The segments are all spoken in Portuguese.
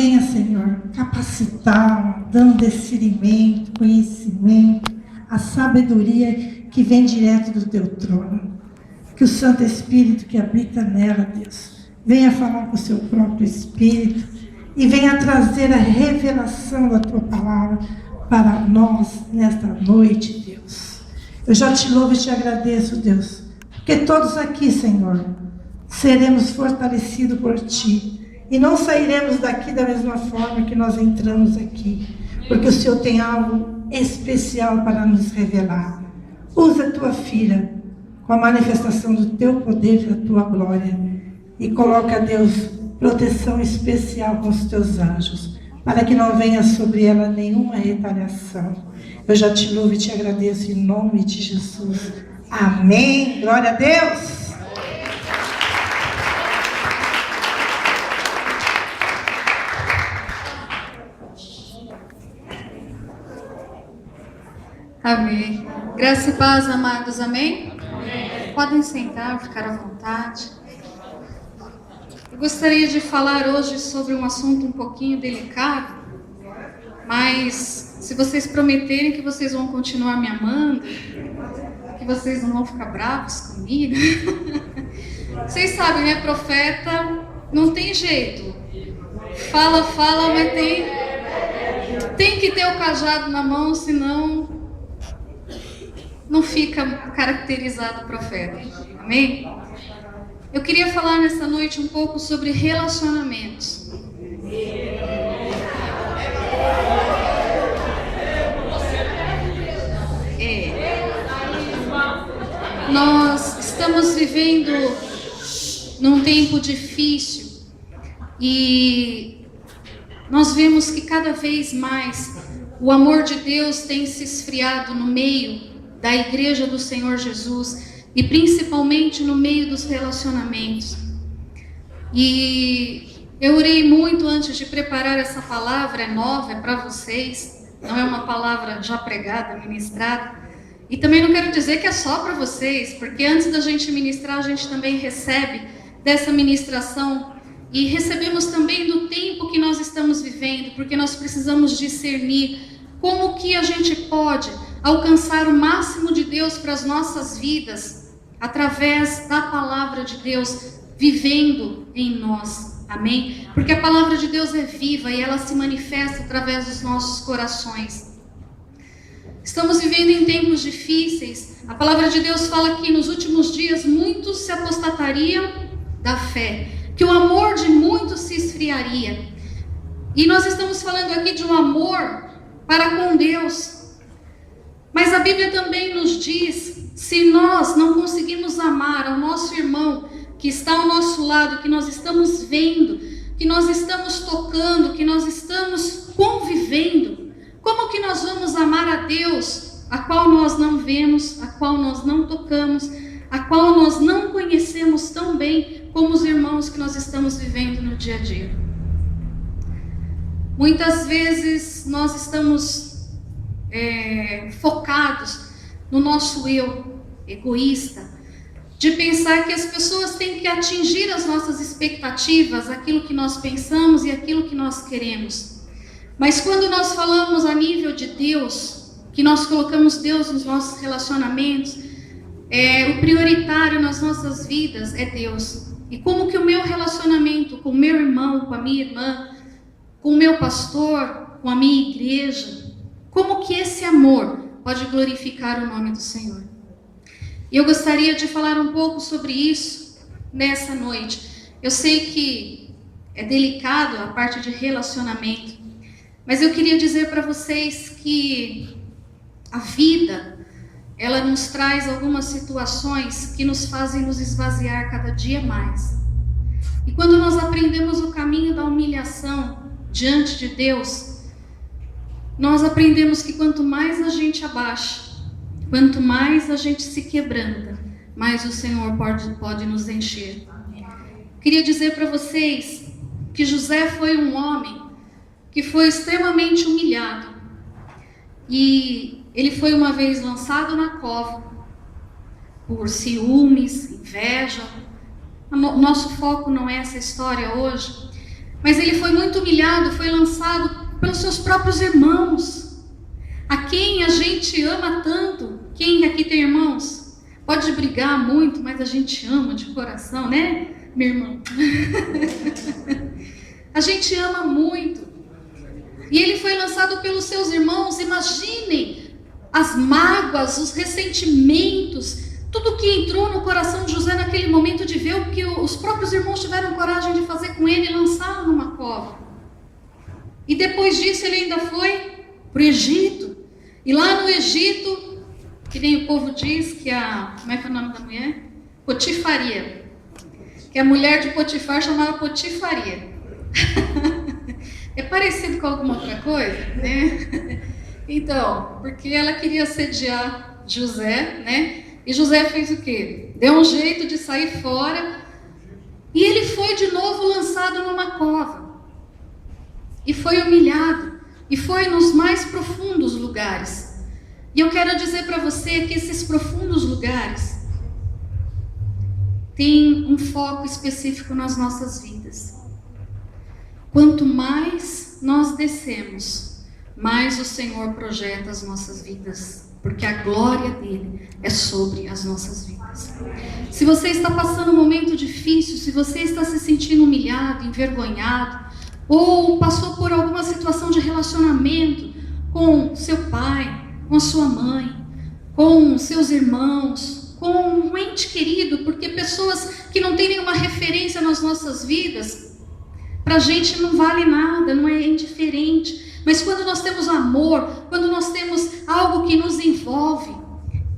venha, Senhor, capacitá-la, dando discernimento, conhecimento, a sabedoria que vem direto do teu trono. Que o Santo Espírito que habita nela, Deus, venha falar com o seu próprio Espírito e venha trazer a revelação da tua palavra para nós nesta noite, Deus. Eu já te louvo e te agradeço, Deus, porque todos aqui, Senhor, seremos fortalecidos por ti. E não sairemos daqui da mesma forma que nós entramos aqui, porque o Senhor tem algo especial para nos revelar. Usa a tua filha com a manifestação do teu poder e da tua glória. E coloca, Deus, proteção especial com os teus anjos, para que não venha sobre ela nenhuma retaliação. Eu já te louvo e te agradeço em nome de Jesus. Amém. Glória a Deus. Amém. Graça e paz, amados. Amém? Amém. Podem sentar, ficar à vontade. Eu gostaria de falar hoje sobre um assunto um pouquinho delicado, mas se vocês prometerem que vocês vão continuar me amando, que vocês não vão ficar bravos comigo, vocês sabem, né? Profeta não tem jeito. Fala, mas tem que ter o cajado na mão, senão não fica caracterizado profeta. Amém? Eu queria falar nessa noite um pouco sobre relacionamentos. Nós estamos vivendo num tempo difícil e nós vemos que cada vez mais o amor de Deus tem se esfriado no meio da igreja do Senhor Jesus e principalmente no meio dos relacionamentos. E eu orei muito antes de preparar essa palavra, é nova, é para vocês, não é uma palavra já pregada, ministrada. E também não quero dizer que é só para vocês, porque antes da gente ministrar, a gente também recebe dessa ministração e recebemos também do tempo que nós estamos vivendo, porque nós precisamos discernir como que a gente pode alcançar o máximo de Deus para as nossas vidas, através da palavra de Deus, vivendo em nós, amém? Porque a palavra de Deus é viva e ela se manifesta através dos nossos corações. Estamos vivendo em tempos difíceis, a palavra de Deus fala que nos últimos dias muitos se apostatariam da fé, que o amor de muitos se esfriaria, e nós estamos falando aqui de um amor para com Deus. Mas a Bíblia também nos diz, se nós não conseguimos amar ao nosso irmão que está ao nosso lado, que nós estamos vendo, que nós estamos tocando, que nós estamos convivendo, como que nós vamos amar a Deus, a qual nós não vemos, a qual nós não tocamos, a qual nós não conhecemos tão bem como os irmãos que nós estamos vivendo no dia a dia? Muitas vezes nós estamos focados no nosso eu egoísta, de pensar que as pessoas têm que atingir as nossas expectativas, aquilo que nós pensamos e aquilo que nós queremos. Mas quando nós falamos a nível de Deus, que nós colocamos Deus nos nossos relacionamentos, o prioritário nas nossas vidas é Deus. E como que o meu relacionamento com o meu irmão, com a minha irmã, com o meu pastor, com a minha igreja, como que esse amor pode glorificar o nome do Senhor? E eu gostaria de falar um pouco sobre isso nessa noite. Eu sei que é delicado a parte de relacionamento, mas eu queria dizer para vocês que a vida, ela nos traz algumas situações que nos fazem nos esvaziar cada dia mais. E quando nós aprendemos o caminho da humilhação diante de Deus, nós aprendemos que quanto mais a gente abaixa, quanto mais a gente se quebranta, mais o Senhor pode nos encher. Queria dizer para vocês que José foi um homem que foi extremamente humilhado. E ele foi uma vez lançado na cova por ciúmes, inveja. O nosso foco não é essa história hoje, Mas ele foi muito humilhado, foi lançado pelos seus próprios irmãos, a quem a gente ama tanto. Quem aqui tem irmãos? Pode brigar muito, mas a gente ama de coração, né, meu irmão? A gente ama muito. E ele foi lançado pelos seus irmãos. Imaginem as mágoas, os ressentimentos, tudo que entrou no coração de José naquele momento de ver o que os próprios irmãos tiveram coragem de fazer com ele e lançá-lo numa cova. E depois disso ele ainda foi para o Egito. E lá no Egito, que nem o povo diz, que como é que é o nome da mulher? Potifaria. Que a mulher de Potifar chamava Potifaria. É parecido com alguma outra coisa, né? Então, porque ela queria assediar José, né? E José fez o quê? Deu um jeito de sair fora. E ele foi de novo lançado numa cova. E foi humilhado. E foi nos mais profundos lugares. E eu quero dizer para você que esses profundos lugares têm um foco específico nas nossas vidas. Quanto mais nós descemos, mais o Senhor projeta as nossas vidas. Porque a glória dele é sobre as nossas vidas. Se você está passando um momento difícil, se você está se sentindo humilhado, envergonhado, ou passou por alguma situação de relacionamento com seu pai, com a sua mãe, com seus irmãos, com um ente querido, porque pessoas que não têm nenhuma referência nas nossas vidas, para a gente não vale nada, não é indiferente. Mas quando nós temos amor, quando nós temos algo que nos envolve,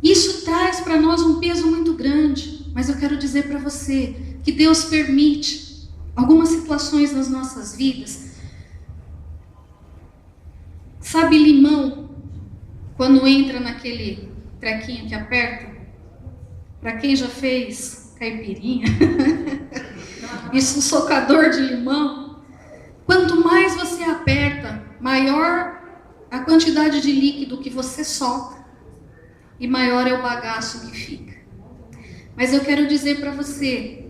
isso traz para nós um peso muito grande. Mas eu quero dizer para você que Deus permite algumas situações nas nossas vidas. Sabe limão, quando entra naquele trequinho que aperta? Para quem já fez caipirinha, isso, um socador de limão. Quanto mais você aperta, maior a quantidade de líquido que você solta e maior é o bagaço que fica. Mas eu quero dizer para você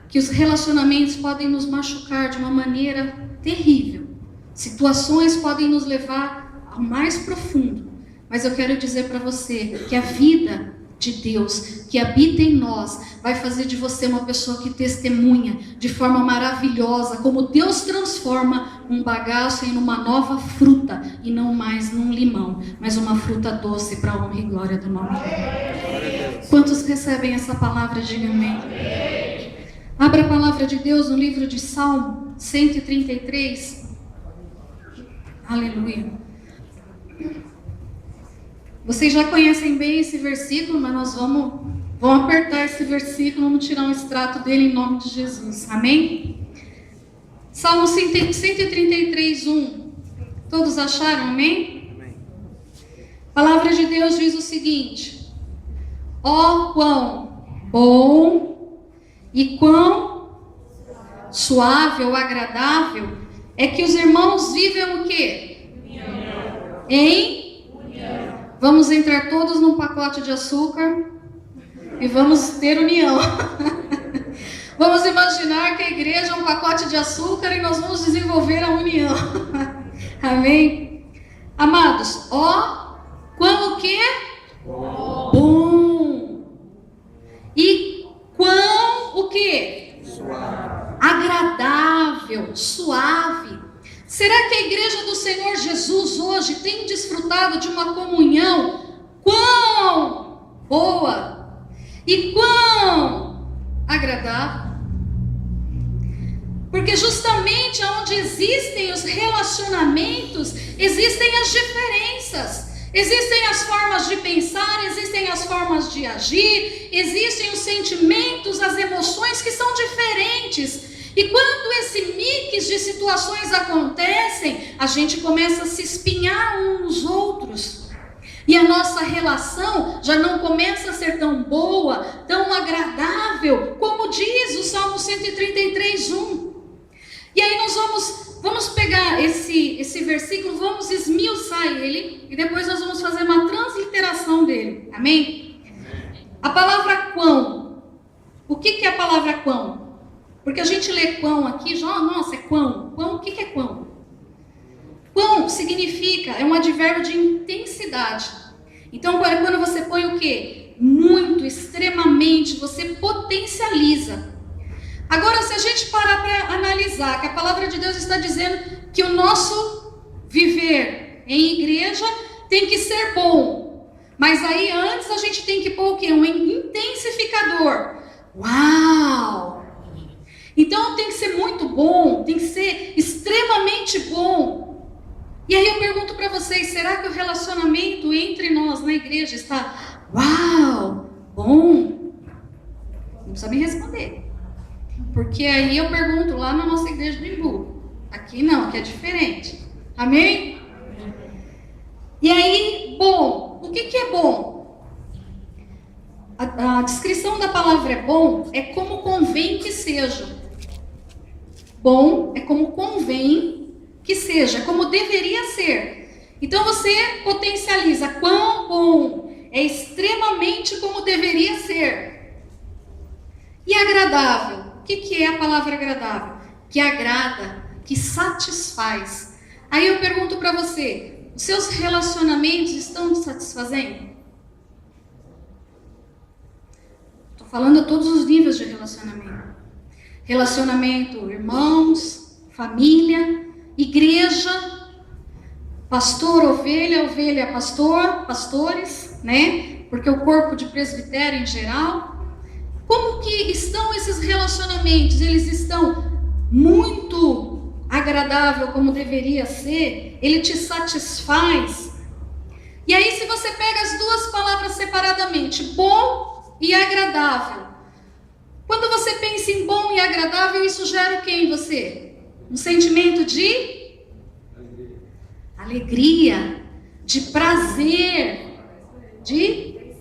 que os relacionamentos podem nos machucar de uma maneira terrível. Situações podem nos levar ao mais profundo. Mas eu quero dizer para você que a vida de Deus que habita em nós vai fazer de você uma pessoa que testemunha de forma maravilhosa como Deus transforma um bagaço em uma nova fruta e não mais num limão, mas uma fruta doce para a honra e glória do nome dele. Quantos recebem essa palavra? Diga amém. Abra a palavra de Deus no livro de Salmo 133. Aleluia. Vocês já conhecem bem esse versículo, mas nós vamos apertar esse versículo, vamos tirar um extrato dele em nome de Jesus. Amém? Salmo 133, 1. Todos acharam? Amém? Amém. A palavra de Deus diz o seguinte: ó, quão bom e quão suave ou agradável é que os irmãos vivem o quê? União. Em? Vamos entrar todos num pacote de açúcar e vamos ter união. Vamos imaginar que a igreja é um pacote de açúcar e nós vamos desenvolver a união. Amém? Amados, ó, quão o quê? Bom. E quão o quê? Suave. Agradável, suave. Será que a igreja do Senhor Jesus hoje tem desfrutado de uma comunhão quão boa e quão agradável? Porque justamente onde existem os relacionamentos, existem as diferenças. Existem as formas de pensar, existem as formas de agir, existem os sentimentos, as emoções que são diferentes. E quando esse mix de situações acontecem, a gente começa a se espinhar uns nos outros. E a nossa relação já não começa a ser tão boa, tão agradável, como diz o Salmo 133, 1. E aí nós vamos pegar esse versículo, vamos esmiuçar ele, e depois nós vamos fazer uma transliteração dele. Amém? A palavra quão. O que é a palavra quão? Porque a gente lê quão aqui, já, nossa, é quão. Quão, o que é quão? Quão significa, é um advérbio de intensidade. Então, quando você põe o quê? Muito, extremamente, você potencializa. Agora, se a gente parar para analisar, que a palavra de Deus está dizendo que o nosso viver em igreja tem que ser bom. Mas aí antes a gente tem que pôr o quê? Um intensificador. Uau! Então tem que ser muito bom, tem que ser extremamente bom. E aí eu pergunto para vocês, será que o relacionamento entre nós na igreja está, uau, bom? Não precisa me responder. Porque aí eu pergunto lá na nossa igreja do Imbu. Aqui não, aqui é diferente. Amém? E aí, bom. O que é bom? A descrição da palavra é bom é como convém que seja. Bom é como convém que seja, como deveria ser. Então você potencializa quão bom, é extremamente como deveria ser. E agradável. O que é a palavra agradável? Que agrada, que satisfaz. Aí eu pergunto para você, os seus relacionamentos estão te satisfazendo? Estou falando a todos os níveis de relacionamento. Relacionamento, irmãos, família, igreja, pastor, ovelha, ovelha, pastor, pastores, né? Porque o corpo de presbitério em geral. Como que estão esses relacionamentos? Eles estão muito agradável como deveria ser? Ele te satisfaz? E aí se você pega as duas palavras separadamente, bom e agradável. Quando você pensa em bom e agradável, isso gera o que em você? Um sentimento de alegria, de prazer, de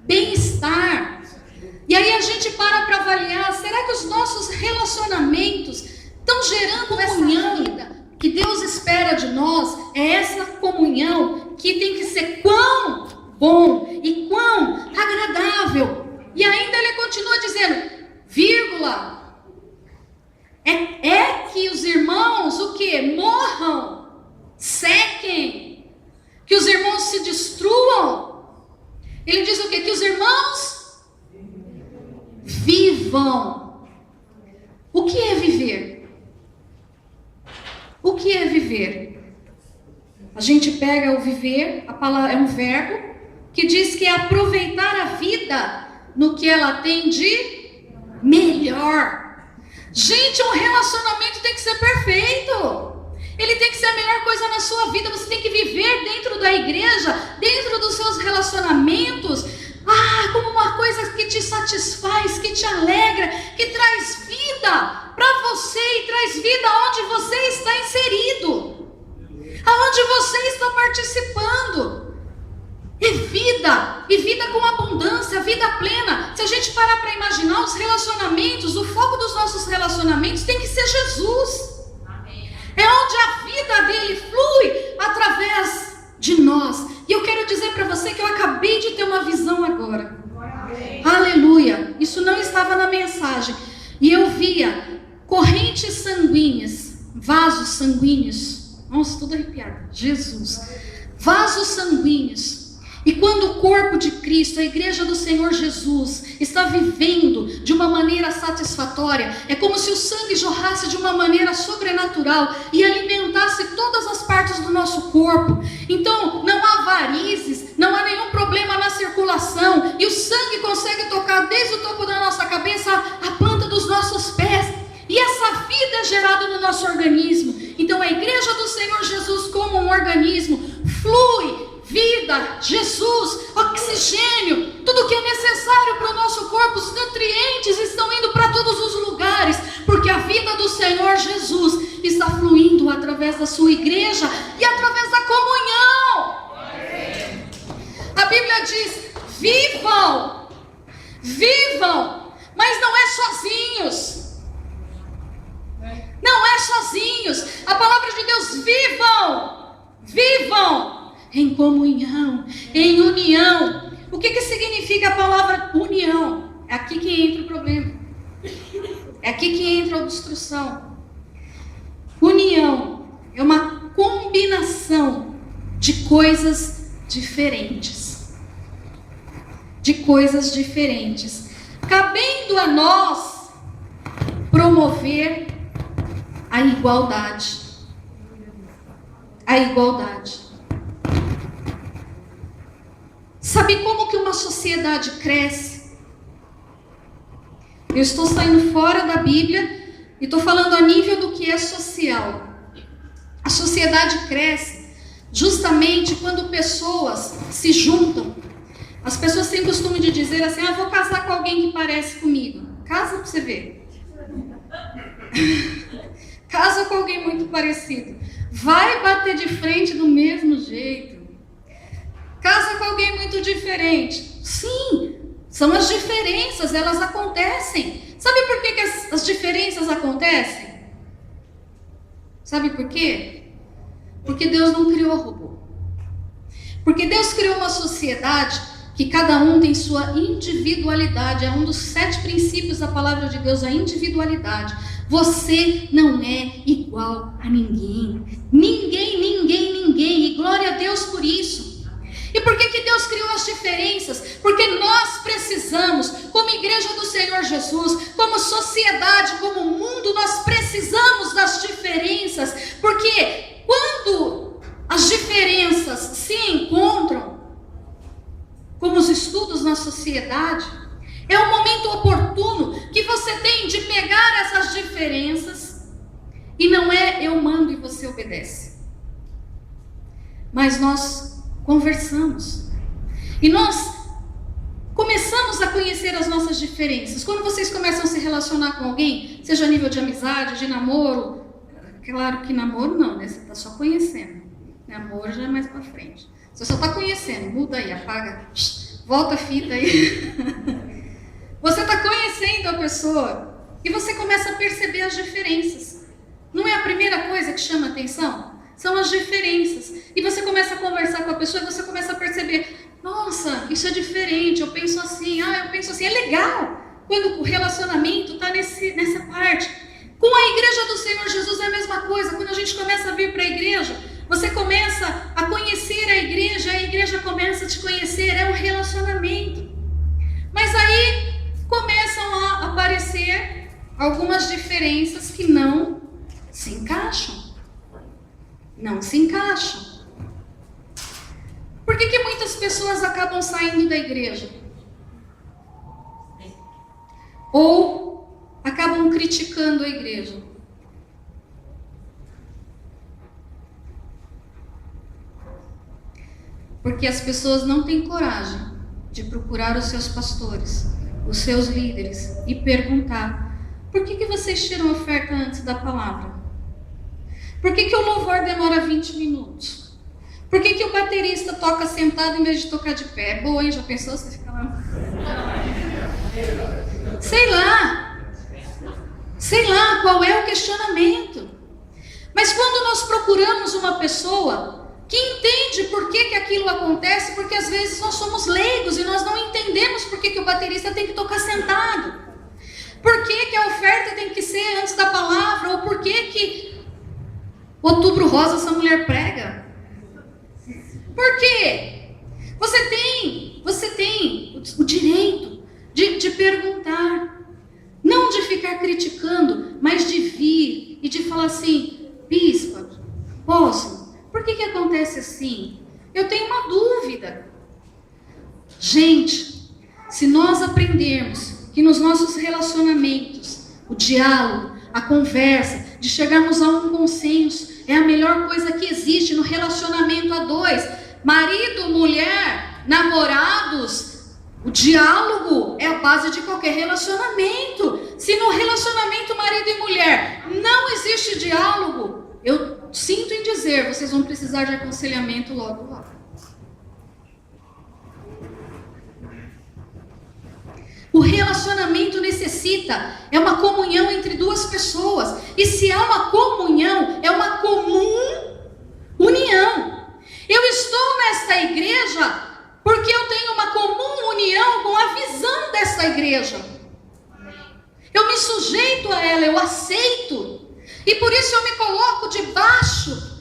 bem-estar. E aí a gente para avaliar, será que os nossos relacionamentos estão gerando comunhão? Que Deus espera de nós é essa comunhão que tem que ser quão bom e quão agradável. E ainda ele continua dizendo, vírgula, é que os irmãos, o que? Morram, sequem, que os irmãos se destruam. Ele diz o que? Que os irmãos vivam. O que é viver? O que é viver? A gente pega o viver, a palavra é um verbo que diz que é aproveitar a vida no que ela tem de melhor. Gente, um relacionamento tem que ser perfeito. Ele tem que ser a melhor coisa na sua vida. Você tem que viver dentro da igreja, dentro dos seus relacionamentos, como uma coisa que te satisfaz, que te alegra, que traz vida para você e traz vida aonde você está inserido, aonde você está participando. E vida com abundância, vida plena. Se a gente parar para imaginar os relacionamentos, o foco dos nossos relacionamentos tem que ser Jesus. É onde a vida dele flui através de nós. E eu quero dizer para você que eu acabei de ter uma visão agora. Aleluia. Isso não estava na mensagem. E eu via correntes sanguíneas, vasos sanguíneos. Nossa, tudo arrepiado. Jesus. Vasos sanguíneos. E quando o corpo de Cristo, a igreja do Senhor Jesus, está vivendo de uma maneira satisfatória, é como se o sangue jorrasse de uma maneira sobrenatural e alimentasse todas as partes do nosso corpo. Então não há varizes, não há nenhum problema na circulação, e o sangue consegue tocar desde o topo da nossa cabeça à planta dos nossos pés. E essa vida é gerada no nosso organismo. Então a igreja do Senhor Jesus, como um organismo, flui vida, Jesus, oxigênio, tudo que é necessário para o nosso corpo, os nutrientes estão indo para todos os lugares, porque a vida do Senhor Jesus está fluindo através da sua igreja e através da comunhão. A Bíblia diz, vivam, mas não é sozinhos. Não é sozinhos. A palavra de Deus, vivam em comunhão, em união. O que significa a palavra união? É aqui que entra o problema. É aqui que entra a obstrução. União é uma combinação de coisas diferentes. De coisas diferentes. Cabendo a nós promover a igualdade. A igualdade. Sabe como que uma sociedade cresce? Eu estou saindo fora da Bíblia e estou falando a nível do que é social. A sociedade cresce justamente quando pessoas se juntam. As pessoas têm costume de dizer assim: ah, vou casar com alguém que parece comigo. Casa para você ver. Casa com alguém muito parecido. Vai bater de frente do mesmo jeito. Casa com alguém muito diferente. Sim, são as diferenças, elas acontecem. Sabe por que as diferenças acontecem? Sabe por quê? Porque Deus não criou robô. Porque Deus criou uma sociedade que cada um tem sua individualidade. É um dos 7 princípios da palavra de Deus, a individualidade. Você não é igual a ninguém. Ninguém. E glória a Deus por isso. E por que Deus criou as diferenças? Porque nós precisamos, como igreja do Senhor Jesus, como sociedade, como mundo, nós precisamos das diferenças. Porque quando as diferenças se encontram, como os estudos na sociedade, é um momento oportuno que você tem de pegar essas diferenças, e não é eu mando e você obedece, mas nós conversamos, e nós começamos a conhecer as nossas diferenças. Quando vocês começam a se relacionar com alguém, seja a nível de amizade, de namoro, claro que namoro não, né? Você está só conhecendo, namoro já é mais para frente. Você só está conhecendo, muda aí, apaga, volta a fita aí. Você está conhecendo a pessoa e você começa a perceber as diferenças. Não é a primeira coisa que chama a atenção? São as diferenças. E você começa a conversar com a pessoa e você começa a perceber: nossa, isso é diferente, eu penso assim, eu penso assim. É legal quando o relacionamento está nessa parte. Com a igreja do Senhor Jesus é a mesma coisa. Quando a gente começa a vir para a igreja, você começa a conhecer a igreja começa a te conhecer, é um relacionamento. Mas aí começam a aparecer algumas diferenças que não se encaixam. Não se encaixam. Por que muitas pessoas acabam saindo da igreja? Ou acabam criticando a igreja? Porque as pessoas não têm coragem de procurar os seus pastores, os seus líderes, e perguntar: por que vocês tiram oferta antes da palavra? Por que o louvor demora 20 minutos? Por que o baterista toca sentado em vez de tocar de pé? É boa, hein? Já pensou? Você fica lá... Sei lá qual é o questionamento. Mas quando nós procuramos uma pessoa que entende por que aquilo acontece, porque às vezes nós somos leigos e nós não entendemos por que o baterista tem que tocar sentado. Por que a oferta tem que ser antes da palavra? Ou por que Outubro Rosa essa mulher prega? Por quê? Você tem o direito de perguntar. Não de ficar criticando, mas de vir e de falar assim: bispa, posso? Por que acontece assim? Eu tenho uma dúvida. Gente, se nós aprendermos que nos nossos relacionamentos, o diálogo, a conversa, de chegarmos a um consenso, é a melhor coisa que existe no relacionamento a dois. Marido, mulher, namorados, o diálogo é a base de qualquer relacionamento. Se no relacionamento marido e mulher não existe diálogo, eu sinto em dizer, vocês vão precisar de aconselhamento logo. O relacionamento é uma comunhão entre duas pessoas. E se há uma comunhão, é uma comum união. Eu estou nesta igreja porque eu tenho uma comum união com a visão dessa igreja. Eu me sujeito a ela, eu aceito. E por isso eu me coloco debaixo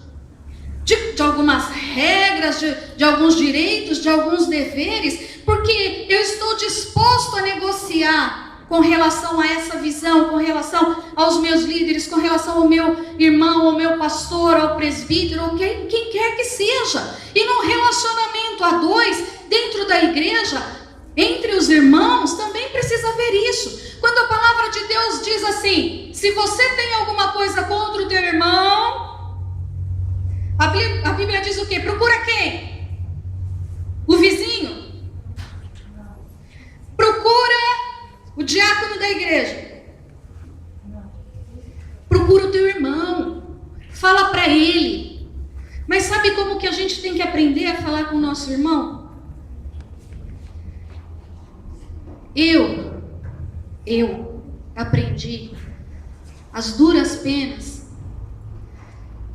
de algumas regras, de alguns direitos, de alguns deveres, porque eu estou disposto a negociar com relação a essa visão, com relação aos meus líderes, com relação ao meu irmão, ao meu pastor, ao presbítero, ou quem quer que seja. E num relacionamento a dois, dentro da igreja, entre os irmãos, também precisa haver isso. Quando a palavra de Deus diz assim: se você tem alguma coisa contra o teu irmão, a Bíblia diz o quê? Procura quem? O vizinho? Procura o diácono da igreja? Procura o teu irmão, fala para ele. Mas sabe como que a gente tem que aprender a falar com o nosso irmão? Eu aprendi as duras penas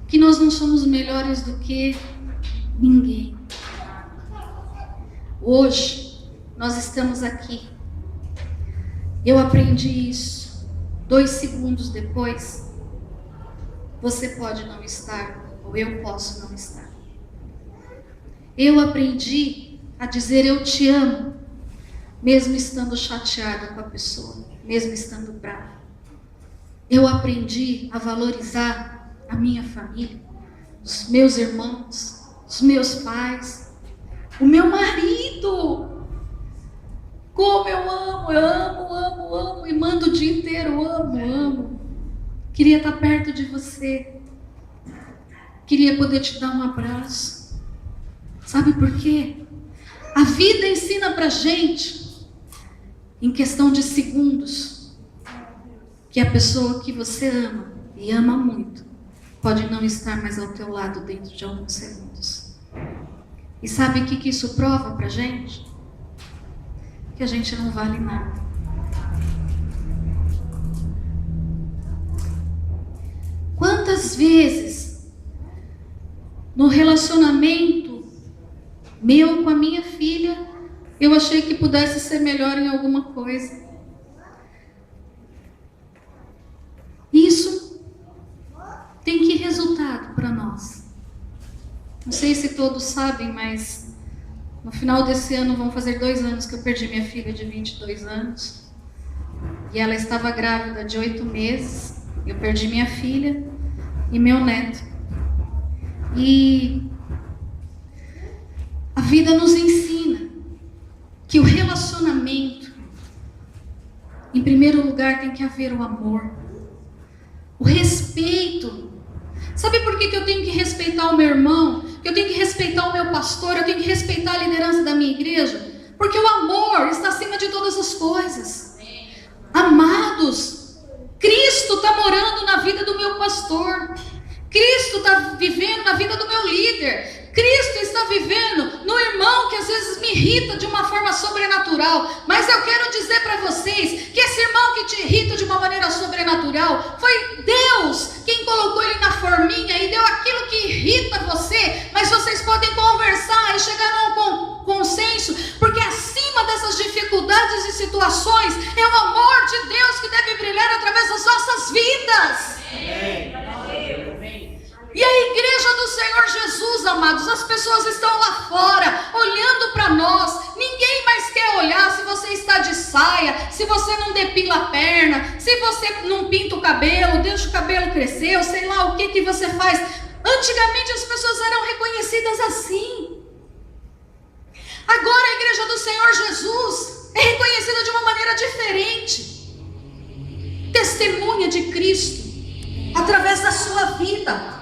que nós não somos melhores do que ninguém. Hoje nós estamos aqui. Eu aprendi isso. 2 segundos depois, você pode não estar, ou eu posso não estar. Eu aprendi a dizer eu te amo, mesmo estando chateada com a pessoa, mesmo estando brava. Eu aprendi a valorizar a minha família, os meus irmãos, os meus pais, o meu marido. Como eu amo, e mando o dia inteiro, amo. Queria estar perto de você, queria poder te dar um abraço. Sabe por quê? A vida ensina pra gente, em questão de segundos, que a pessoa que você ama, e ama muito, pode não estar mais ao teu lado dentro de alguns segundos. E sabe o que isso prova pra gente? Que a gente não vale nada. Quantas vezes no relacionamento meu com a minha filha, eu achei que pudesse ser melhor em alguma coisa. Isso tem que resultado para nós. Não sei se todos sabem, mas no final desse ano vão fazer 2 anos que eu perdi minha filha de 22 anos. E ela estava grávida de 8 meses. Eu perdi minha filha e meu neto. E a vida nos ensina que o relacionamento, em primeiro lugar, tem que haver o amor, o respeito. Sabe por que eu tenho que respeitar o meu irmão? Que eu tenho que respeitar o meu pastor? Eu tenho que respeitar a liderança da minha igreja? Porque o amor está acima de todas as coisas. Amados, Cristo está morando na vida do meu pastor. Cristo está vivendo na vida do meu líder. Cristo está vivendo no irmão que às vezes me irrita de uma forma sobrenatural. Mas eu quero dizer para vocês que esse irmão que te irrita de uma maneira sobrenatural, foi Deus quem colocou ele na forminha e deu aquilo que irrita você. Mas vocês podem conversar e chegar a um consenso, porque acima dessas dificuldades e situações é o amor de Deus que deve brilhar através das nossas vidas. E a igreja do Senhor Jesus, amados, as pessoas estão lá fora, olhando para nós. Ninguém mais quer olhar se você está de saia, se você não depila a perna, se você não pinta o cabelo, deixa o cabelo crescer, ou sei lá o que você faz. Antigamente as pessoas eram reconhecidas assim. Agora a igreja do Senhor Jesus é reconhecida de uma maneira diferente. Testemunha de Cristo através da sua vida.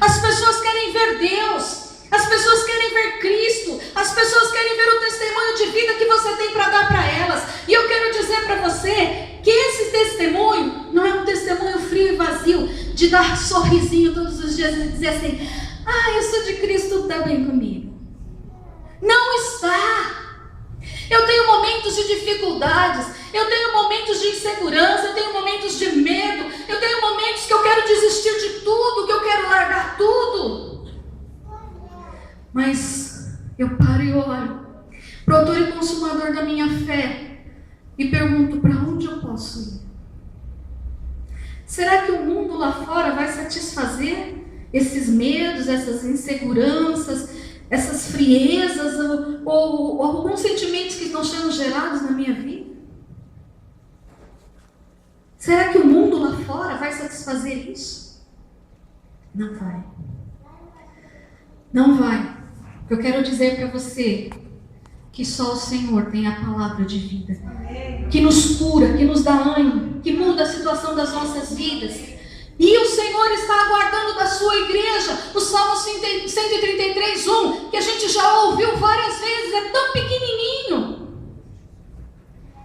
As pessoas querem ver Deus, as pessoas querem ver Cristo, as pessoas querem ver o testemunho de vida que você tem para dar para elas. E eu quero dizer para você que esse testemunho não é um testemunho frio e vazio, de dar sorrisinho todos os dias e dizer assim: ah, eu sou de Cristo, está bem comigo. Não está. Eu tenho momentos de dificuldades, eu tenho momentos de insegurança, eu tenho momentos de medo, eu tenho momentos que eu quero desistir de tudo, que eu quero largar tudo. Mas eu paro e olho para o autor e consumador da minha fé e pergunto: para onde eu posso ir? Será que o mundo lá fora vai satisfazer esses medos, essas inseguranças, essas friezas ou alguns sentimentos que estão sendo gerados na minha vida? Será que o mundo lá fora vai satisfazer isso? Não vai. Não vai. Eu quero dizer para você que só o Senhor tem a palavra de vida, que nos cura, que nos dá ânimo, que muda a situação das nossas vidas. E o Senhor está aguardando da sua igreja o Salmo 133:1, que a gente já ouviu várias vezes, é tão pequenininho,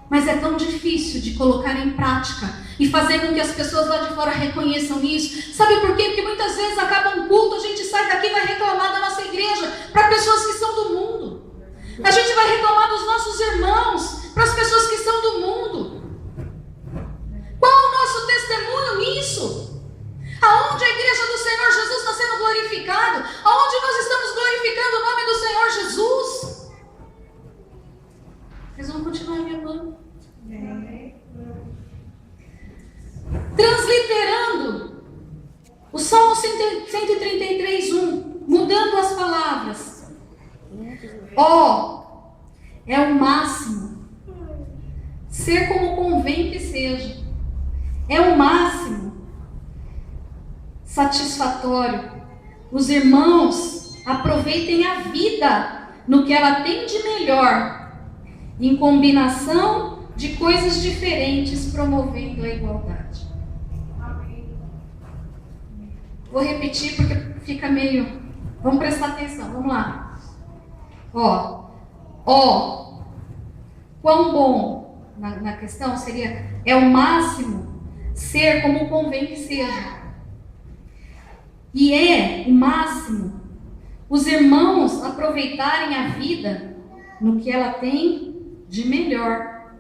mas é tão difícil de colocar em prática e fazer com que as pessoas lá de fora reconheçam isso. Sabe por quê? Porque muitas vezes acaba um culto, a gente sai daqui e vai reclamar da nossa igreja para pessoas que são do mundo. A gente vai reclamar dos nossos irmãos para as pessoas que são do mundo. Qual o nosso testemunho nisso? Aonde a igreja do Senhor Jesus está sendo glorificado? Aonde nós estamos glorificando o nome do Senhor Jesus? Eles vão continuar me amando. Transliterando o Salmo 133:1, mudando as palavras. É o máximo ser como convém que seja. É o máximo satisfatório. Os irmãos aproveitem a vida no que ela tem de melhor, em combinação de coisas diferentes, promovendo a igualdade. Vou repetir porque fica meio... Vamos prestar atenção, vamos lá. Quão bom, na questão seria, é o máximo ser como convém que seja. E é o máximo os irmãos aproveitarem a vida no que ela tem de melhor.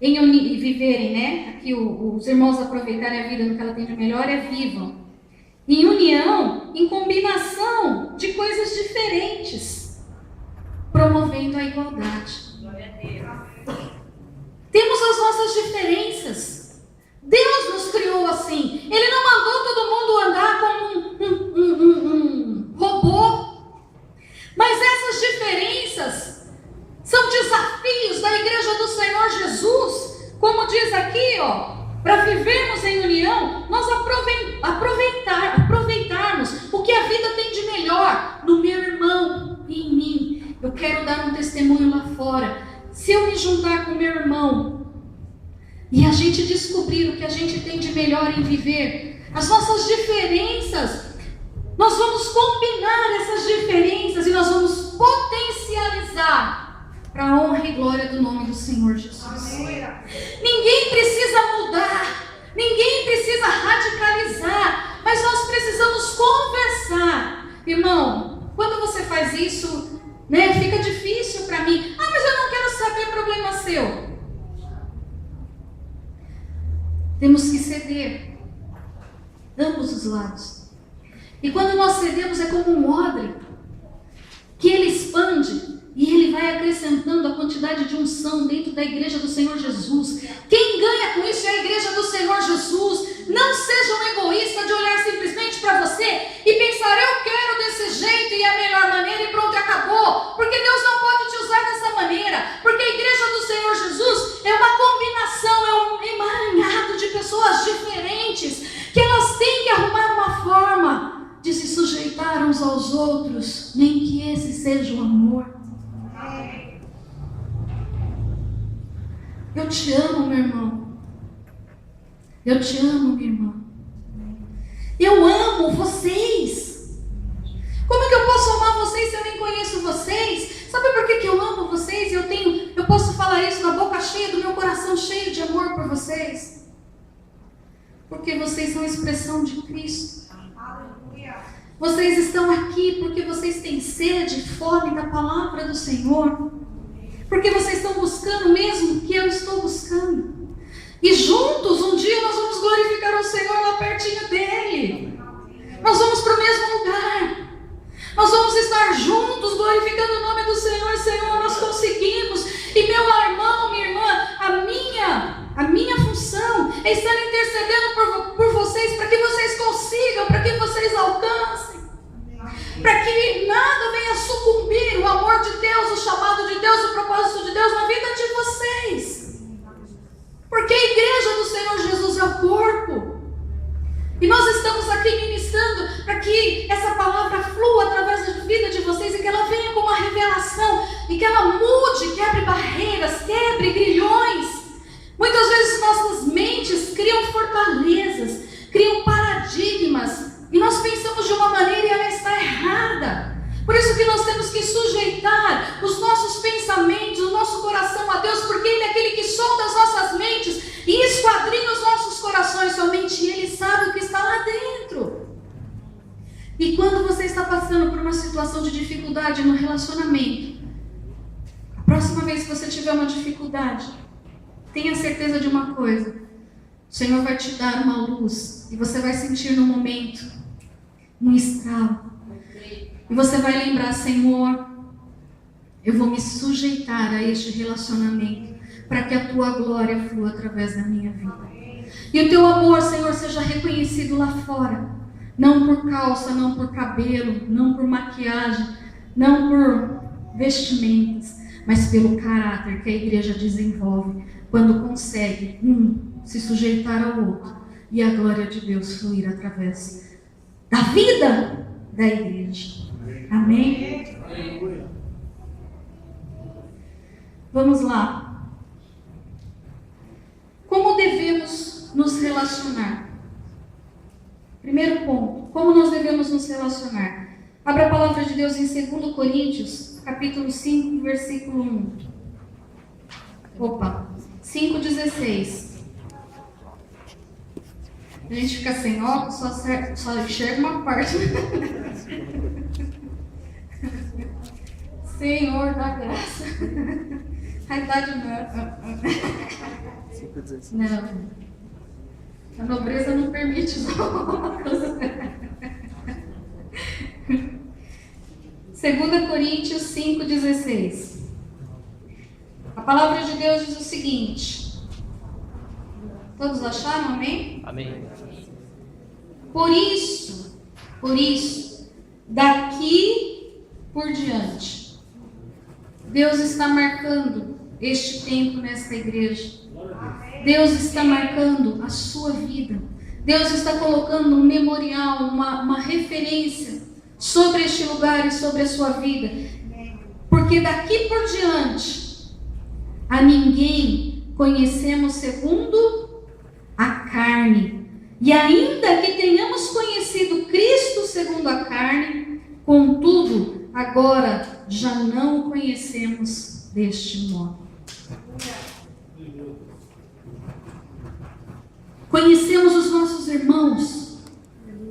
E viverem, né? Aqui os irmãos aproveitarem a vida no que ela tem de melhor é vivam. Em união, em combinação de coisas diferentes, promovendo a igualdade. Temos as nossas diferenças. Deus nos criou assim. Ele não mandou todo mundo andar como um robô. Mas essas diferenças são desafios da igreja do Senhor Jesus. Como diz aqui, para vivermos em união, nós aproveitarmos o que a vida tem de melhor no meu irmão e em mim. Eu quero dar um testemunho lá fora. Se eu me juntar com meu irmão e a gente descobrir o que a gente tem de melhor em viver, as nossas diferenças, nós vamos combinar essas diferenças e nós vamos potencializar para a honra e glória do nome do Senhor Jesus. Ninguém precisa mudar, ninguém precisa radicalizar, mas nós precisamos conversar. Irmão, quando você faz isso, fica difícil para mim. Mas eu não quero saber, problema seu. Temos que ceder, ambos os lados. E quando nós cedemos é como um odre, que ele expande e ele vai acrescentando a quantidade de unção dentro da igreja do Senhor Jesus. Quem ganha com isso é a igreja do Senhor Jesus. Não seja um egoísta de olhar simplesmente para você e pensar, eu quero desse jeito e a melhor maneira e pronto, acabou. Porque Deus não pode te usar dessa maneira. Porque a igreja do Senhor Jesus é uma combinação, é um emaranhado de pessoas diferentes, que elas têm que arrumar uma forma de se sujeitar uns aos outros, nem que esse seja o amor. Eu te amo, meu irmão. Eu te amo, minha irmã. Eu amo vocês. Como é que eu posso amar vocês se eu nem conheço vocês? Sabe por que eu amo vocês? Eu posso falar isso da boca cheia, do meu coração cheio de amor por vocês. Porque vocês são a expressão de Cristo. Vocês estão aqui porque vocês têm sede e fome da palavra do Senhor. Porque vocês estão buscando o mesmo que eu estou buscando. E juntos, um dia nós vamos glorificar o Senhor lá pertinho dEle. Nós vamos para o mesmo lugar. Nós vamos estar juntos glorificando o nome do Senhor. Senhor, nós conseguimos. E meu irmão, minha irmã, a minha função é estar intercedendo por sucumbir o amor de Deus, o chamado de Deus, o propósito de Deus na vida de vocês. Porque a igreja do Senhor Jesus é o corpo. E nós estamos aqui ministrando para que essa palavra flua através da vida de vocês e que ela venha com uma revelação e que ela mude, quebre barreiras, quebre grilhões. Muitas vezes nossas mentes criam fortalezas, criam paradigmas e nós pensamos de uma maneira e ela está errada. Por isso que nós temos que sujeitar os nossos pensamentos, o nosso coração a Deus, porque Ele é aquele que sonda as nossas mentes e esquadrinha os nossos corações. Somente Ele sabe o que está lá dentro. E quando você está passando por uma situação de dificuldade no relacionamento, a próxima vez que você tiver uma dificuldade, tenha certeza de uma coisa: o Senhor vai te dar uma luz e você vai sentir no momento um estralo. E você vai lembrar: Senhor, eu vou me sujeitar a este relacionamento para que a Tua glória flua através da minha vida. E o Teu amor, Senhor, seja reconhecido lá fora. Não por calça, não por cabelo, não por maquiagem, não por vestimentas, mas pelo caráter que a igreja desenvolve quando consegue se sujeitar ao outro e a glória de Deus fluir através da vida da igreja. Amém? Vamos lá. Como devemos nos relacionar? Primeiro ponto, como nós devemos nos relacionar? Abra a palavra de Deus em 2 Coríntios, capítulo 5, versículo 1. 5,16. A gente fica sem óculos, só enxerga uma parte. Senhor da graça. A idade não. A nobreza não permite os óculos. 2 Coríntios 5,16. A palavra de Deus diz o seguinte. Todos acharam? Amém? Amém. Por isso, daqui por diante, Deus está marcando este tempo nesta igreja. Deus está marcando a sua vida. Deus está colocando um memorial, uma referência sobre este lugar e sobre a sua vida. Porque daqui por diante, a ninguém conhecemos segundo a carne. E ainda que tenhamos conhecido Cristo segundo a carne, contudo, agora já não o conhecemos deste modo. Conhecemos os nossos irmãos,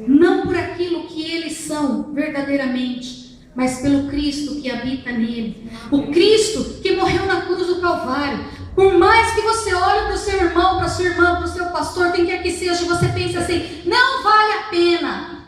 não por aquilo que eles são verdadeiramente, mas pelo Cristo que habita nele. O Cristo que morreu na cruz do Calvário. Por mais que você olhe para o seu irmão, para a sua irmã, para o seu pastor, quem quer que seja, você pensa assim: não vale a pena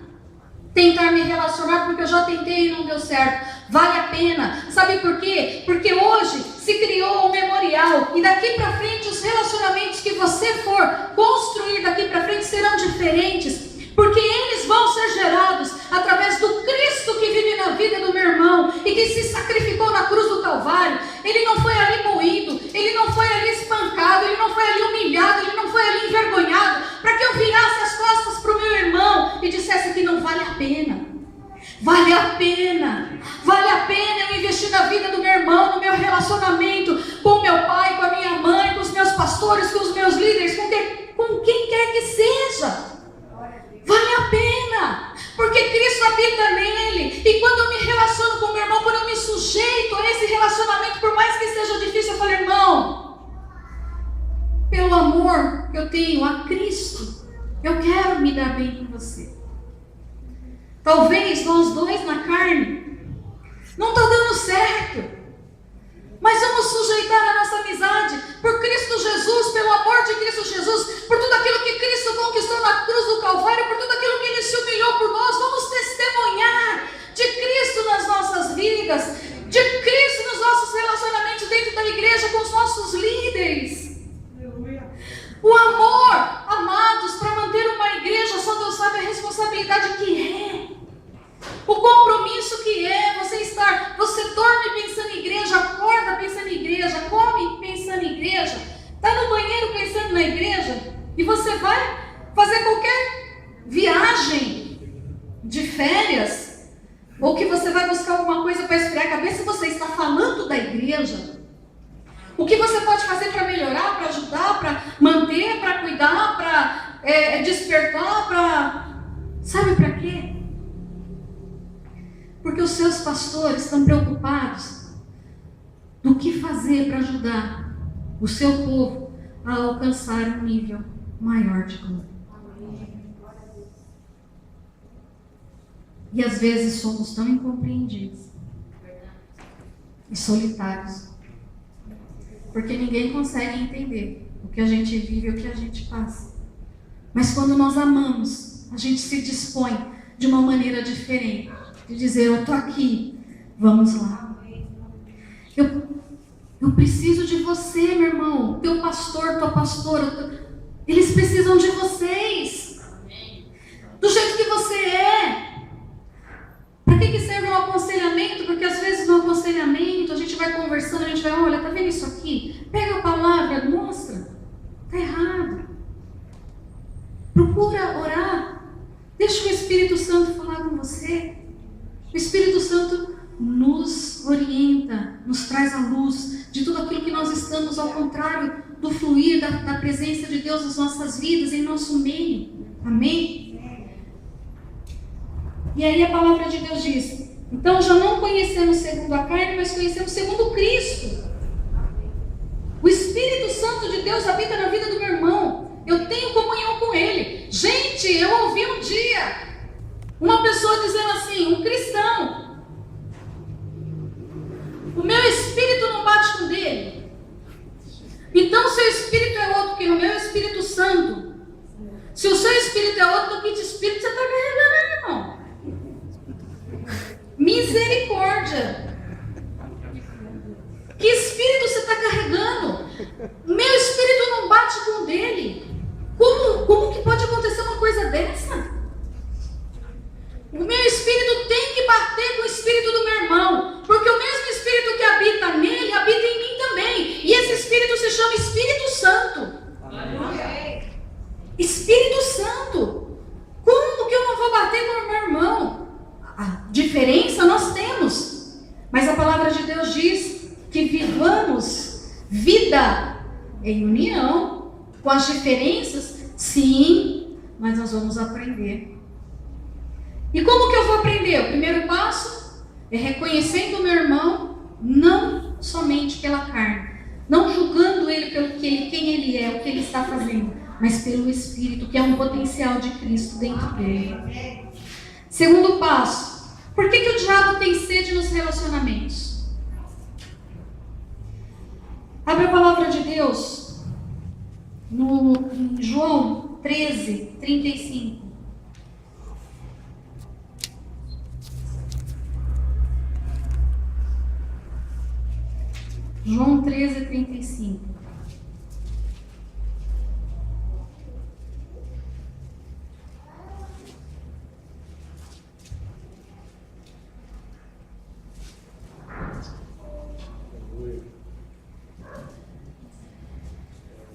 tentar me relacionar porque eu já tentei e não deu certo. Vale a pena. Sabe por quê? Porque hoje se criou um memorial e daqui para frente os relacionamentos que você for construir daqui para frente serão diferentes. Porque eles vão ser gerados através do Cristo que vive na vida do meu irmão e que se sacrificou na cruz do Calvário. Ele não foi ali moído, ele não foi ali espancado, ele não foi ali humilhado, ele não foi ali envergonhado, para que eu virasse as costas para o meu irmão e dissesse que não vale a pena. Vale a pena eu investir na vida do meu irmão, no meu relacionamento com o meu pai, com a minha mãe, com os meus pastores, com os meus líderes, com quem quer que seja. Vale a pena, porque Cristo habita nele. E quando eu me relaciono com o meu irmão, quando eu me sujeito a esse relacionamento, por mais que seja difícil, eu falo: irmão, pelo amor que eu tenho a Cristo, eu quero me dar bem com você. Talvez nós dois na carne não está dando certo, mas vamos sujeitar a nossa amizade por Cristo Jesus, pelo amor de Cristo Jesus, por tudo aquilo que Cristo conquistou na cruz do Calvário, por tudo aquilo que Ele se humilhou por nós. Vamos testemunhar de Cristo nas nossas vidas, de Cristo nos nossos relacionamentos dentro da igreja com os nossos líderes. O amor, amados, para manter uma igreja, só Deus sabe a responsabilidade que é. O compromisso que é você dorme pensando em igreja, acorda pensando em igreja, come pensando em igreja, está no banheiro pensando na igreja, e você vai fazer qualquer viagem de férias, ou que você vai buscar alguma coisa para esfriar a cabeça, você está falando da igreja. O que você pode fazer para melhorar, para ajudar, para manter, para cuidar, para despertar, para... Sabe para quê? Porque os seus pastores estão preocupados do que fazer para ajudar o seu povo a alcançar um nível maior de glória. E às vezes somos tão incompreendidos e solitários, porque ninguém consegue entender o que a gente vive e o que a gente passa. Mas quando nós amamos, a gente se dispõe de uma maneira diferente, de dizer, eu estou aqui, vamos lá. Eu preciso de você, meu irmão, teu pastor, tua pastora, eles precisam de vocês, do jeito que você é. Para que serve um aconselhamento? Porque às vezes no aconselhamento a gente vai conversando, a gente vai, olha, tá vendo isso aqui? Pega a palavra, mostra, tá errado. Procura orar, deixa o Espírito Santo falar com você. O Espírito Santo nos orienta, nos traz a luz de tudo aquilo que nós estamos ao contrário do fluir da presença de Deus nas nossas vidas, em nosso meio. Amém? E aí a palavra de Deus diz, então já não conhecemos segundo a carne, mas conhecemos segundo Cristo. O Espírito Santo de Deus habita na vida do meu irmão. Eu tenho comunhão com Ele. Gente, eu ouvi um dia uma pessoa dizendo assim, um cristão, o meu espírito não bate com o dele. Então o seu espírito é outro, que o meu é o Espírito Santo. Se o seu espírito é outro, que espírito você está carregando, irmão? Misericórdia! Que espírito você está carregando? O meu espírito não bate com o dele. Como que pode acontecer uma coisa dessa? O meu espírito tem que bater com o espírito do meu irmão, porque o mesmo espírito que habita nele, habita em mim também. E esse espírito se chama Espírito Santo. Espírito Santo. Como que eu não vou bater com o meu irmão? A diferença nós temos, mas a palavra de Deus diz que vivamos vida em união, com as diferenças, sim, mas nós vamos aprender. E como que eu vou aprender? O primeiro passo é reconhecendo o meu irmão, não somente pela carne, não julgando ele pelo quem ele é, o que ele está fazendo, mas pelo Espírito, que é um potencial de Cristo dentro dele. Segundo passo, por que o diabo tem sede nos relacionamentos? Abre a palavra de Deus em João 13, 35. João 13, 35.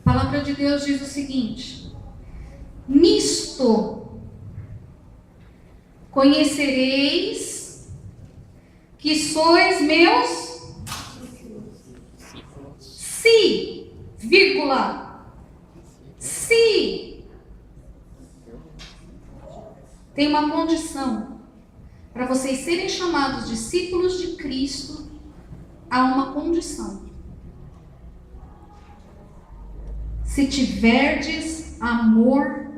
A palavra de Deus diz o seguinte: nisto conhecereis que sois meus se, se tem uma condição para vocês serem chamados discípulos de Cristo, há uma condição. Se tiverdes amor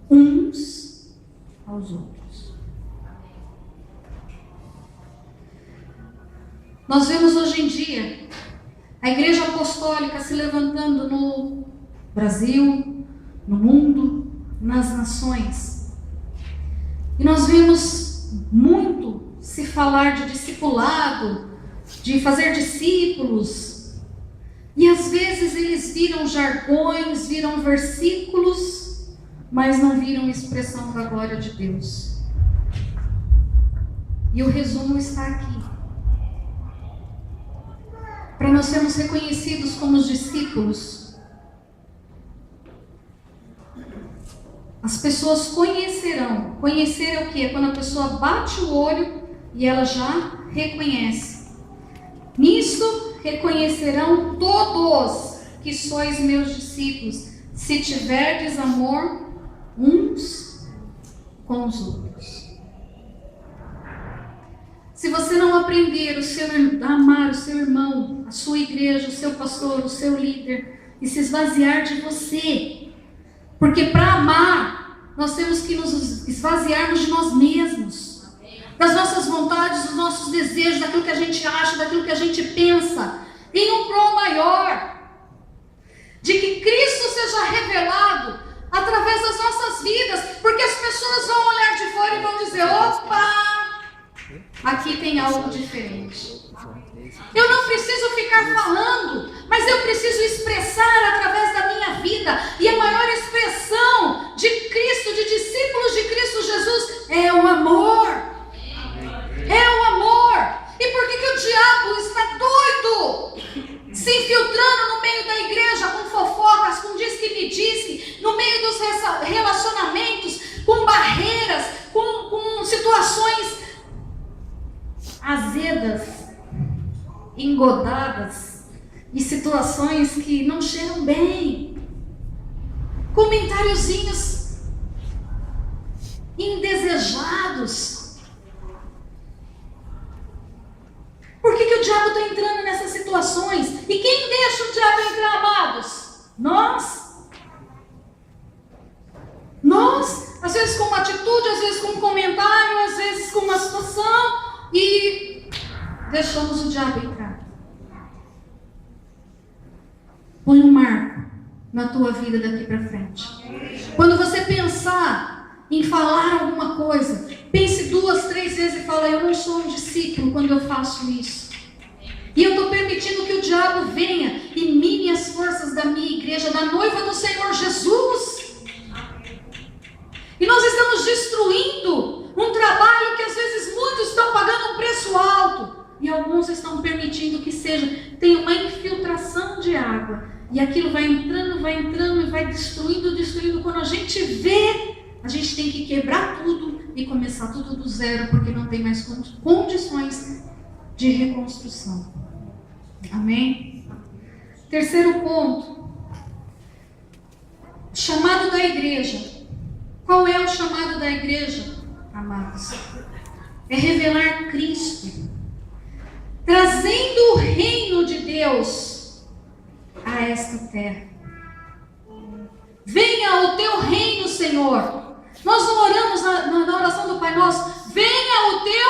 uns aos outros. Nós vemos hoje em dia a Igreja Apostólica se levantando no Brasil, no mundo, nas nações. E nós vemos muito se falar de discipulado, de fazer discípulos. E às vezes eles viram jargões, viram versículos, mas não viram expressão da glória de Deus. E o resumo está aqui. Para nós sermos reconhecidos como os discípulos, as pessoas conhecerão. Conhecer é o quê? É quando a pessoa bate o olho e ela já reconhece. Nisso reconhecerão todos que sois meus discípulos, se tiverdes amor uns com os outros. Se você não aprender a amar o seu irmão, a sua igreja, o seu pastor, o seu líder, e se esvaziar de você, porque para amar, nós temos que nos esvaziarmos de nós mesmos, das nossas vontades, dos nossos desejos, daquilo que a gente acha, daquilo que a gente pensa, em um prol maior, de que Cristo seja revelado através das nossas vidas, porque as pessoas vão olhar de fora e vão dizer: opa, aqui tem algo diferente. Eu não preciso ficar falando, mas eu preciso expressar através da minha vida. E a maior expressão de Cristo, de discípulos de Cristo Jesus, é o amor. É o amor. E por que o diabo está doido, se infiltrando no meio da igreja com fofocas, com diz-que-me-disse, no meio dos relacionamentos, com barreiras, com situações azedas, engodadas, e situações que não cheiram bem, comentáriozinhos indesejados? Por que o diabo está entrando nessas situações? E quem deixa o diabo entrar, amados? Nós, às vezes com uma atitude, às vezes com um comentário, às vezes com uma situação, e deixamos o diabo entrar. Põe um marco na tua vida daqui para frente. Quando você pensar em falar alguma coisa, pense 2, 3 vezes e fala: eu não sou um discípulo quando eu faço isso. E eu estou permitindo que o diabo venha e mine as forças da minha igreja, da noiva do Senhor Jesus. E nós estamos destruindo um trabalho que às vezes muitos estão pagando um preço alto. E alguns estão permitindo que tenha uma infiltração de água. E aquilo vai entrando e vai destruindo. Quando a gente vê, a gente tem que quebrar tudo e começar tudo do zero, porque não tem mais condições de reconstrução. Amém? Terceiro ponto. Chamado da igreja. Qual é o chamado da igreja, amados? É revelar Cristo, trazendo o reino de Deus a esta terra. Venha o teu reino, Senhor. Nós não oramos na oração do Pai Nosso: venha o teu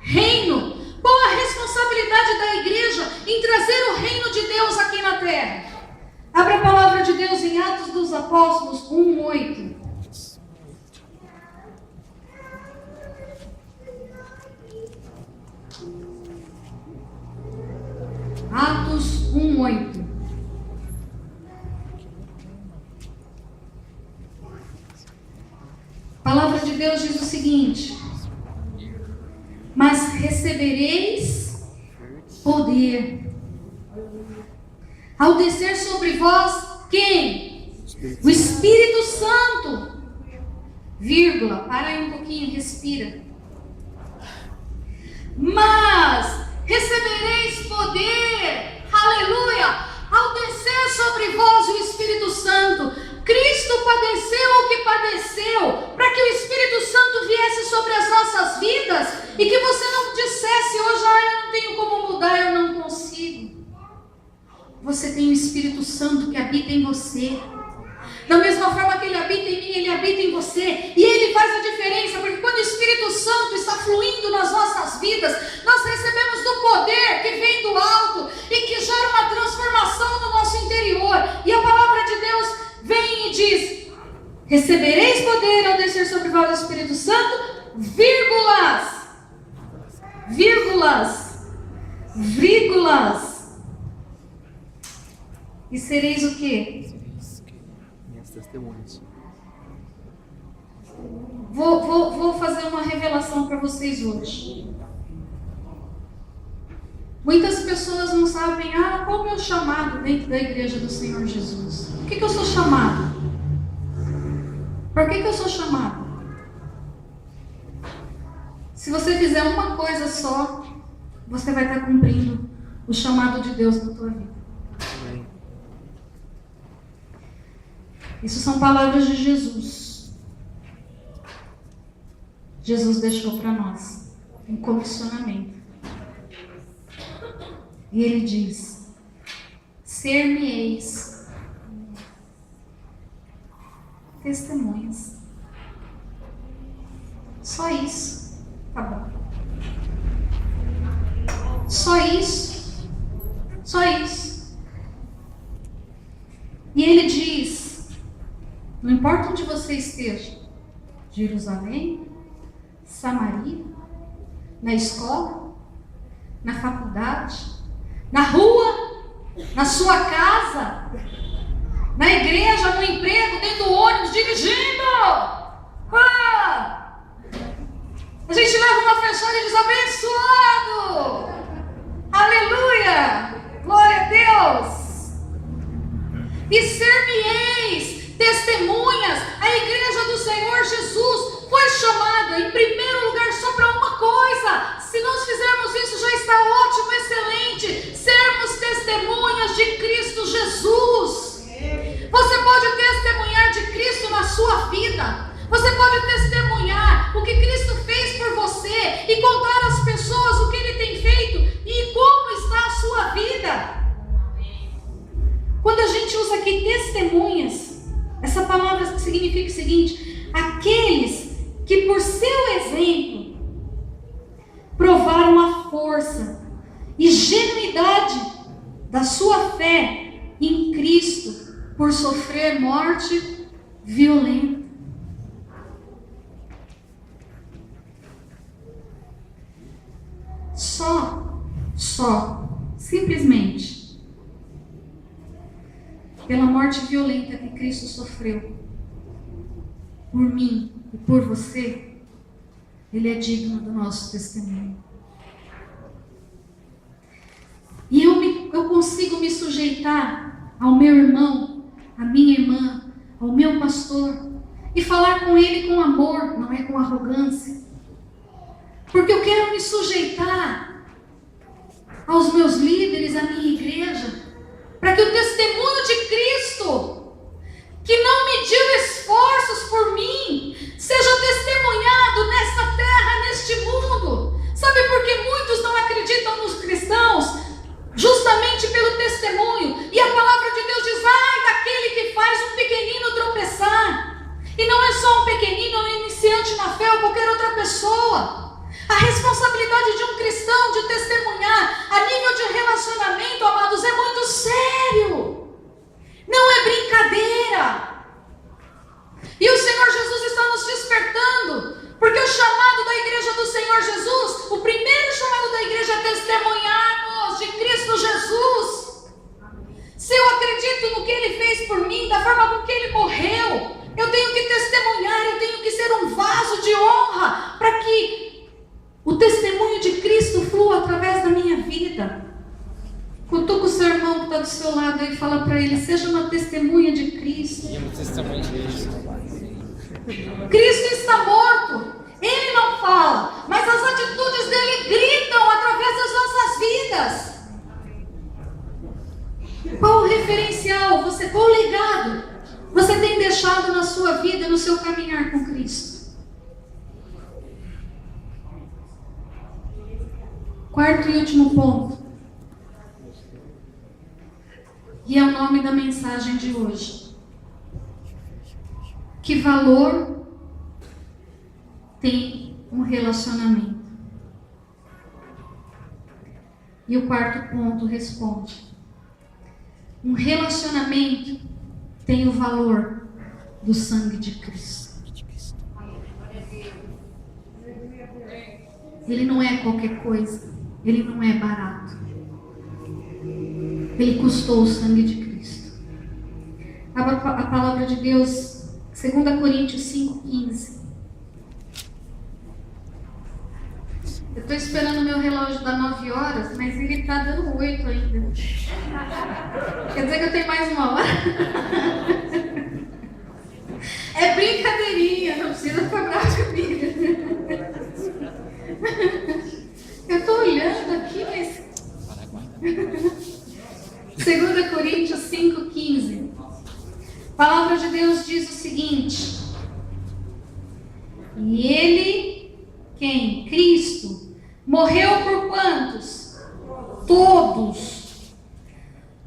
reino. Qual a responsabilidade da igreja em trazer o reino de Deus aqui na terra? Abra a palavra de Deus em Atos dos Apóstolos 1:8. Atos 1:8. A palavra de Deus diz o seguinte: mas recebereis poder ao descer sobre vós quem? O Espírito Santo. Vírgula, para aí um pouquinho, respira. Mas recebereis poder, aleluia, ao descer sobre vós o Espírito Santo. Cristo padeceu o que padeceu, para que o Espírito Santo viesse sobre as nossas vidas, e que você não dissesse hoje: eu não tenho como mudar, eu não consigo. Você tem o Espírito Santo que habita em você. Da mesma forma que Ele habita em mim, Ele habita em você. E Ele faz a diferença, porque quando o Espírito Santo está fluindo nas nossas vidas, nós recebemos do poder que vem do alto e que gera uma transformação no nosso interior. E a palavra de Deus vem e diz: recebereis poder ao descer sobre vós o Espírito Santo, vírgulas, e sereis o quê? Minhas testemunhas. Vou fazer uma revelação para vocês hoje. Muitas pessoas não sabem, qual é o meu chamado dentro da igreja do Senhor Jesus? Por que eu sou chamado? Por que eu sou chamado? Se você fizer uma coisa só, você vai estar cumprindo o chamado de Deus na tua vida. Amém. Isso são palavras de Jesus. Jesus deixou para nós um comissionamento. E ele diz: ser-me-eis testemunhas. Só isso. Tá bom. Só isso. Só isso. E ele diz: não importa onde você esteja, Jerusalém, Samaria, na escola, na faculdade, na rua, na sua casa, na igreja, no emprego, dentro do ônibus, dirigindo. A gente leva uma pessoa e diz: abençoado. Aleluia. Glória a Deus. E ser-me-eis testemunhas. A igreja do Senhor Jesus foi chamada, em primeiro lugar, só para uma coisa. Se nós fizermos isso, já está ótimo, excelente. Sermos testemunhas de Cristo Jesus. Você pode testemunhar de Cristo na sua vida. Você pode testemunhar o que Cristo fez por você e contar às pessoas o que Ele tem feito e como está a sua vida. Quando a gente usa aqui testemunhas, essa palavra significa o seguinte: aqueles que por seu exemplo provaram a força e genuidade da sua fé em Cristo por sofrer morte violenta. Simplesmente pela morte violenta que Cristo sofreu por mim e por você, Ele é digno do nosso testemunho. E eu consigo me sujeitar ao meu irmão, à minha irmã, ao meu pastor, e falar com ele com amor, não é com arrogância. Porque eu quero me sujeitar aos meus líderes, à minha igreja, para que o testemunho de Cristo, que não mediu esforços por mim, seja testemunhado nesta terra, neste mundo. Sabe por que muitos não acreditam nos cristãos? Justamente pelo testemunho. E a palavra de Deus diz: ai daquele que faz um pequenino tropeçar. E não é só um pequenino, é um iniciante na fé ou qualquer outra pessoa. A responsabilidade de um cristão de testemunhar a nível de relacionamento, amados, é muito sério. Não é brincadeira. E o Senhor Jesus está nos despertando, porque o chamado da igreja do Senhor Jesus, o primeiro chamado da igreja é testemunharmos de Cristo Jesus. Se eu acredito no que Ele fez por mim, da forma com que Ele morreu, eu tenho que testemunhar, eu tenho que ser um vaso de honra, para que o testemunho de Cristo flua através da minha vida. Cutuca o seu irmão que está do seu lado e fala para ele: seja uma testemunha de Cristo. Cristo está morto. Ele não fala, mas as atitudes dele gritam através das nossas vidas. Qual o referencial? Qual o legado você tem deixado na sua vida, no seu caminhar com Cristo? Quarto e último ponto, e é o nome da mensagem de hoje: que valor tem um relacionamento? E o quarto ponto responde: um relacionamento tem o valor do sangue de Cristo. Ele não é qualquer coisa. Ele não é barato. Ele custou o sangue de Cristo. A palavra de Deus, 2 Coríntios 5,15. Eu estou estou esperando o meu relógio dar 9 horas, mas ele está dando 8 ainda. Quer dizer que eu tenho mais 1 hora? É brincadeirinha, não precisa ficar bravo comigo. Eu estou olhando aqui, mas... 2 Coríntios 5,15. A palavra de Deus diz o seguinte: e ele, quem? Cristo, morreu por quantos? Todos.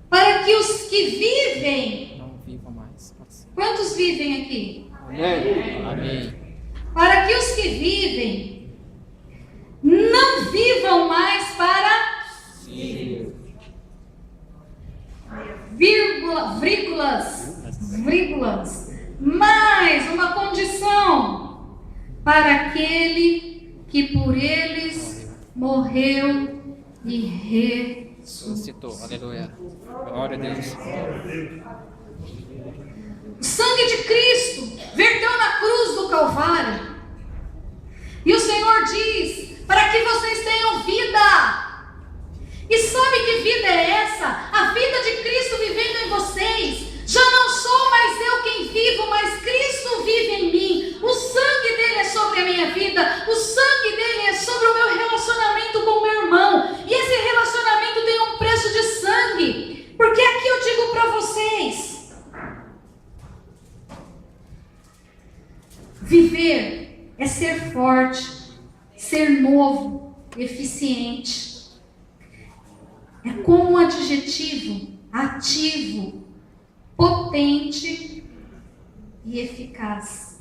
Para que os que vivem... Não vivam mais. Quantos vivem aqui? Amém. Amém. Para que os que vivem não vivam mais para... Sim. vírgulas, mais uma condição: para aquele que por eles morreu e ressuscitou. Aleluia. Glória a Deus. O sangue de Cristo verteu na cruz do Calvário. E o Senhor diz: para que vocês tenham vida. E sabe que vida é essa? A vida de Cristo vivendo em vocês. Já não sou mais eu quem vivo, mas Cristo vive em mim. O sangue dele é sobre a minha vida. O sangue dele é sobre o meu relacionamento com o meu irmão. E esse relacionamento tem um preço de sangue. Porque aqui eu digo para vocês: viver é ser forte, ser novo, eficiente. É como um adjetivo ativo, potente e eficaz.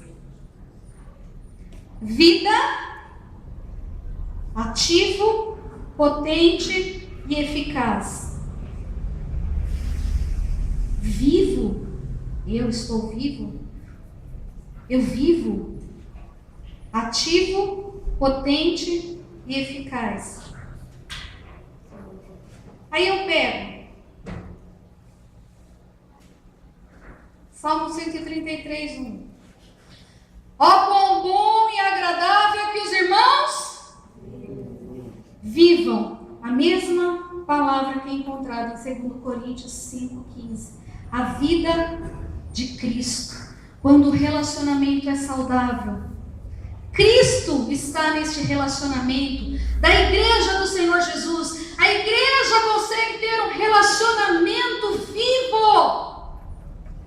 Vida, ativo, potente e eficaz. Vivo, eu estou vivo. Eu vivo, ativo, potente e eficaz. Aí eu pego Salmo 133, 1. Ó quão bom e agradável que os irmãos vivam. A mesma palavra que é encontrada em 2 Coríntios 5,15. A vida de Cristo. Quando o relacionamento é saudável. Cristo está neste relacionamento da igreja do Senhor Jesus. A igreja consegue ter um relacionamento vivo.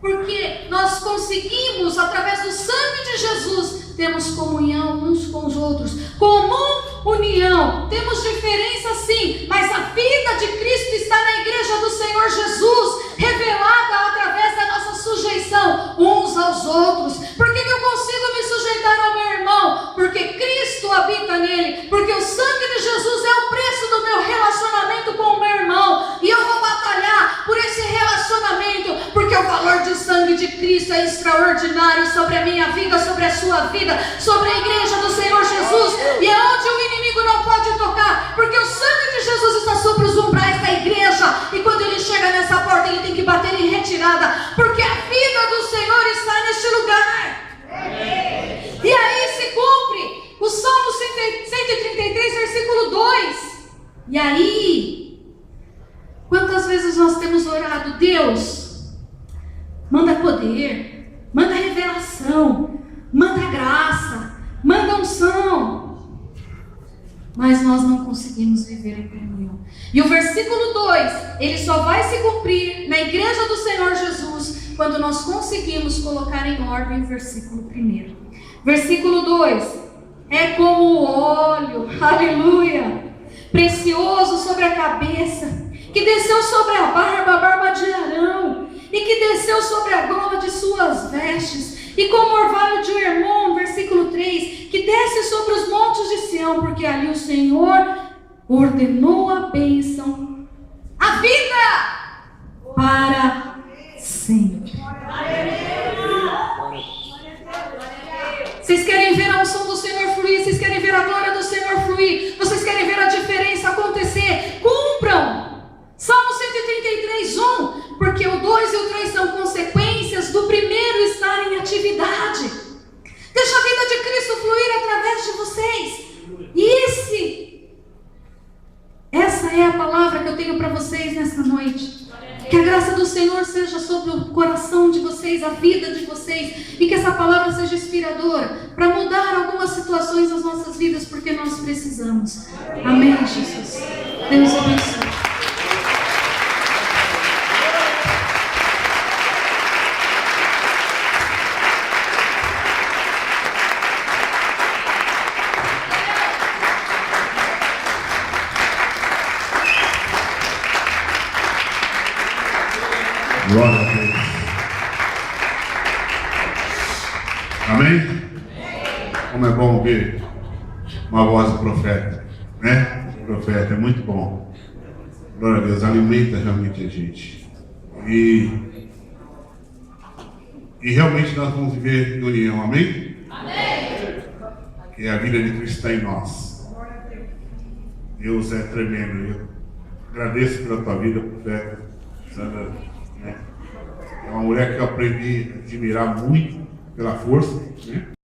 Porque nós conseguimos, através do sangue de Jesus, temos comunhão uns com os outros. Comum união. Temos diferença sim, mas a vida de Cristo está na igreja do Senhor Jesus, revelada através da nossa sujeição uns aos outros. Por que eu consigo me sujeitar ao meu irmão? Porque Cristo habita nele. Porque o sangue de Jesus é o preço do meu relacionamento com o meu irmão. E eu vou batalhar por esse relacionamento, porque o valor do sangue de Cristo é extraordinário sobre a minha vida, sobre a sua vida, sobre a igreja do Senhor Jesus. E é onde o inimigo não pode tocar, porque o sangue de Jesus está sobre os umbrais da igreja. E quando ele chega nessa porta, ele tem que bater em retirada, porque a vida do Senhor está neste lugar. E aí se cumpre o Salmo 133, versículo 2. E aí, quantas vezes nós temos orado: Deus, manda poder, manda revelação, manda graça, manda unção. Mas nós não conseguimos viver em comunhão. E o versículo 2, ele só vai se cumprir na igreja do Senhor Jesus quando nós conseguimos colocar em ordem o versículo 1. Versículo 2, é como o óleo, aleluia, precioso sobre a cabeça, que desceu sobre a barba de Arão, e que desceu sobre a gola de suas vestes, e como orvalho de Hermon, versículo 3, que desce sobre os montes de Sião, porque ali o Senhor ordenou a bênção, a vida para sempre. Vocês querem ver a unção do Senhor fluir? Vocês querem ver a glória do Senhor fluir? Vocês querem ver a diferença acontecer? Cumpram! Salmo 133, 1. Porque o 2 e o 3 são consequências do primeiro estar em atividade. Deixa a vida de Cristo fluir através de vocês. E esse eu tenho para vocês nessa noite. Que a graça do Senhor seja sobre o coração de vocês, a vida de vocês, e que essa palavra seja inspiradora para mudar algumas situações das nossas vidas, porque nós precisamos. Amém, Jesus. Deus abençoe. Glória a Deus. Amém? Como é bom ouvir uma voz do profeta, né? O profeta é muito bom. Glória a Deus, alimenta realmente a gente. E realmente nós vamos viver em união, amém? Amém. Que a vida de Cristo está em nós. Deus é tremendo. Eu agradeço pela tua vida, profeta Sandra. É uma mulher que eu aprendi a admirar muito pela força, né?